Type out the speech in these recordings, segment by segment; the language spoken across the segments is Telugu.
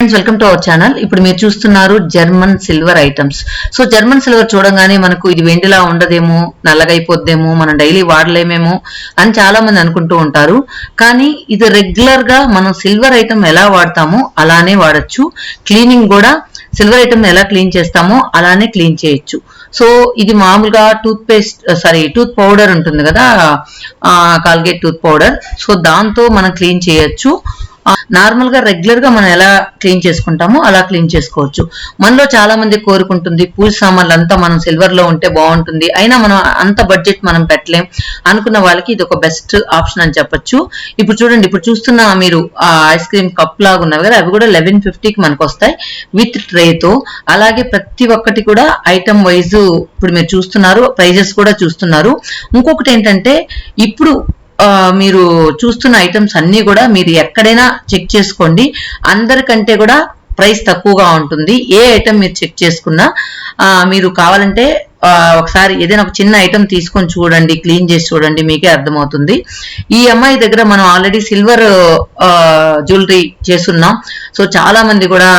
Friends welcome to our channel. ఇప్పుడు మీరు చూస్తున్నారు German silver items. So German silver చూడగానే మనకు ఇది వెండిలా ఉండదేమో, నల్లగైపోద్దేమో, మనం డైలీ వాడలేమేమో అని చాలా మంది అనుకుంటూ ఉంటారు. కానీ ఇది రెగ్యులర్ గా మనం సిల్వర్ ఐటమ్ ఎలా వాడతామో అలానే వాడచ్చు. క్లీనింగ్ కూడా సిల్వర్ ఐటమ్ ఎలా క్లీన్ చేస్తామో అలానే క్లీన్ చేయొచ్చు. సో ఇది మామూలుగా టూత్ పౌడర్ ఉంటుంది కదా, కాల్గేట్ టూత్ పౌడర్. సో దాంతో మనం క్లీన్ చేయొచ్చు. నార్మల్ గా రెగ్యులర్ గా మనం ఎలా క్లీన్ చేసుకుంటామో అలా క్లీన్ చేసుకోవచ్చు. మనలో చాలా మంది కోరుకుంటుంది పూజ సామాన్లు అంతా మనం సిల్వర్ లో ఉంటే బాగుంటుంది, అయినా మనం అంత బడ్జెట్ మనం పెట్టలేం అనుకున్న వాళ్ళకి ఇది ఒక బెస్ట్ ఆప్షన్ అని చెప్పొచ్చు. ఇప్పుడు చూడండి, ఇప్పుడు చూస్తున్న మీరు ఐస్ క్రీమ్ కప్ లాగా ఉన్నవి కదా, అవి కూడా 1150కి మనకు వస్తాయి విత్ ట్రే తో. అలాగే ప్రతి ఒక్కటి కూడా ఐటమ్ వైజ్ ఇప్పుడు మీరు చూస్తున్నారు, ప్రైజెస్ కూడా చూస్తున్నారు. ఇంకొకటి ఏంటంటే ఇప్పుడు మీరు చూస్తున్న ఐటమ్స్ అన్ని కూడా మీరు ఎక్కడైనా చెక్ చేసుకోండి, అందరికంటే కూడా ప్రైస్ తక్కువగా ఉంటుంది. ఏ ఐటమ్ మీరు చెక్ చేసుకున్నా మీరు కావాలంటే ఒకసారి ఏదైనా ఒక చిన్న ఐటమ్ తీసుకొని చూడండి, క్లీన్ చేసి చూడండి, మీకే అర్థమవుతుంది. ఈ అమ్మాయి దగ్గర మనం ఆల్రెడీ సిల్వర్ జ్యువెలరీ చేస్తున్నాం. సో చాలా మంది కూడా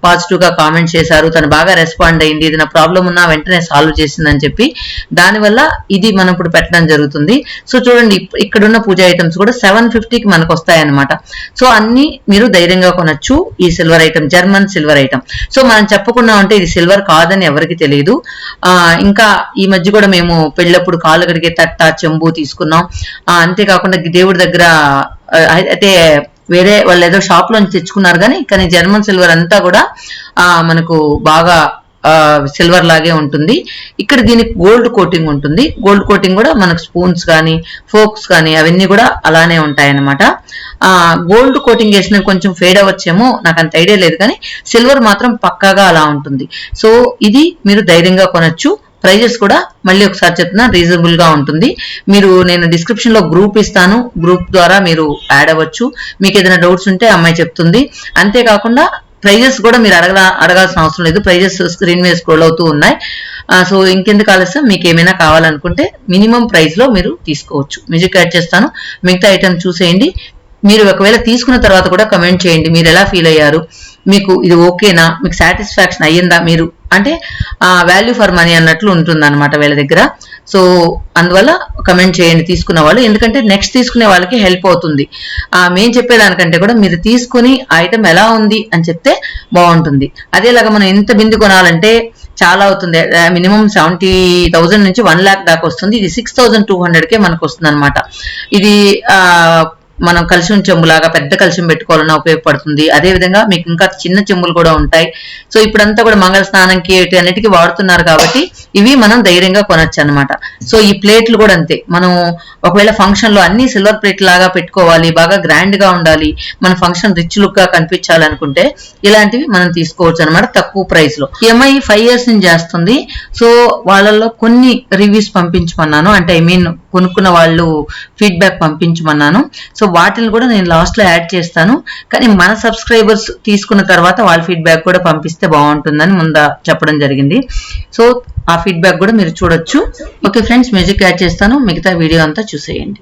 పాజిటివ్ గా కామెంట్ చేశారు, తను బాగా రెస్పాండ్ అయింది, ఏదైనా ప్రాబ్లం ఉన్నా వెంటనే సాల్వ్ చేసిందని చెప్పి. దానివల్ల ఇది మనం ఇప్పుడు పెట్టడం జరుగుతుంది. సో చూడండి, ఇక్కడున్న పూజ ఐటమ్స్ కూడా 750కి మనకు వస్తాయన్నమాట. సో అన్ని మీరు ధైర్యంగా కొనొచ్చు ఈ silver item, German silver item. So మనం చెప్పుకున్నాం అంటే ఇది సిల్వర్ కాదని ఎవరికి తెలియదు. ఇంకా ఈ మధ్య కూడా మేము పెళ్ళప్పుడు కాళ్ళు కడిగే తట్ట, చెంబు తీసుకున్నాం. అంతేకాకుండా దేవుడి దగ్గర అయితే వేరే వాళ్ళు ఏదో షాప్ లో తెచ్చుకున్నారు, కానీ జర్మన్ సిల్వర్ అంతా కూడా మనకు బాగా సిల్వర్ లాగే ఉంటుంది. ఇక్కడ దీనికి గోల్డ్ కోటింగ్ ఉంటుంది. గోల్డ్ కోటింగ్ కూడా మనకు స్పూన్స్ కానీ ఫోక్స్ కానీ అవన్నీ కూడా అలానే ఉంటాయన్నమాట. గోల్డ్ కోటింగ్ వేసినవి కొంచెం ఫేడ్ అవ్వచ్చేమో, నాకు అంత ఐడియా లేదు, కానీ సిల్వర్ మాత్రం పక్కాగా అలా ఉంటుంది. సో ఇది మీరు ధైర్యంగా కొనొచ్చు. ప్రైజెస్ కూడా మళ్ళీ ఒకసారి చెప్తున్నా, రీజనబుల్ గా ఉంటుంది. నేను డిస్క్రిప్షన్ లో గ్రూప్ ఇస్తాను, గ్రూప్ ద్వారా మీరు యాడ్ అవ్వచ్చు. మీకు ఏదైనా డౌట్స్ ఉంటే అమ్మాయి చెప్తుంది. అంతేకాకుండా ప్రైజెస్ కూడా మీరు అడగాల్సిన అవసరం లేదు, ప్రైజెస్ స్క్రీన్ మీద స్క్రోల్ అవుతూ ఉన్నాయి. సో ఇంకెందుకు ఆలస్యం, మీకు ఏమైనా కావాలనుకుంటే మినిమం ప్రైస్ లో మీరు తీసుకోవచ్చు. మ్యూజిక్ యాడ్ చేస్తాను, మిగతా ఐటమ్ చూసేయండి. మీరు ఒకవేళ తీసుకున్న తర్వాత కూడా కమెంట్ చేయండి, మీరు ఎలా ఫీల్ అయ్యారు, మీకు ఇది ఓకేనా, మీకు సాటిస్ఫాక్షన్ అయ్యిందా, మీరు అంటే వాల్యూ ఫర్ మనీ అన్నట్లు ఉంటుంది అనమాట వీళ్ళ దగ్గర. సో అందువల్ల కమెంట్ చేయండి తీసుకున్న వాళ్ళు, ఎందుకంటే నెక్స్ట్ తీసుకునే వాళ్ళకి హెల్ప్ అవుతుంది. మేము చెప్పేదానికంటే కూడా మీరు తీసుకుని ఐటమ్ ఎలా ఉంది అని చెప్తే బాగుంటుంది. అదేలాగా మనం ఎంత బిందు కొనాలంటే చాలా అవుతుంది, మినిమం 70,000 నుంచి 1 lakh దాకా వస్తుంది. ఇది 6,200కే మనకు వస్తుంది అనమాట. ఇది మనం కలిసి చెంబులాగా పెద్ద కలిసి పెట్టుకోవాలన్నా ఉపయోగపడుతుంది. అదే విధంగా మీకు ఇంకా చిన్న చెంబులు కూడా ఉంటాయి. సో ఇప్పుడంతా కూడా మంగళ స్నానంకి అన్నిటికీ వాడుతున్నారు కాబట్టి ఇవి మనం ధైర్యంగా కొనొచ్చు అనమాట. సో ఈ ప్లేట్లు కూడా అంతే, మనం ఒకవేళ ఫంక్షన్ లో అన్ని సిల్వర్ ప్లేట్ లాగా పెట్టుకోవాలి, బాగా గ్రాండ్ గా ఉండాలి, మన ఫంక్షన్ రిచ్ లుక్ గా కనిపించాలనుకుంటే ఇలాంటివి మనం తీసుకోవచ్చు అనమాట తక్కువ ప్రైస్ లో. ఈఎంఐ 5 years నుంచి చేస్తుంది. సో వాళ్ళల్లో కొన్ని రివ్యూస్ పంపించమన్నాను, అంటే కొనుక్కున్న వాళ్ళు ఫీడ్బ్యాక్ పంపించమన్నాను. సో వాటిని కూడా నేను లాస్ట్ లో యాడ్ చేస్తాను. కానీ మన సబ్స్క్రైబర్స్ తీసుకున్న తర్వాత వాళ్ళ ఫీడ్బ్యాక్ కూడా పంపిస్తే బాగుంటుందని ముందు చెప్పడం జరిగింది. సో ఆ ఫీడ్బ్యాక్ కూడా మీరు చూడొచ్చు. ఓకే ఫ్రెండ్స్, మ్యూజిక్ యాడ్ చేస్తాను, మిగతా వీడియో అంతా చూసేయండి.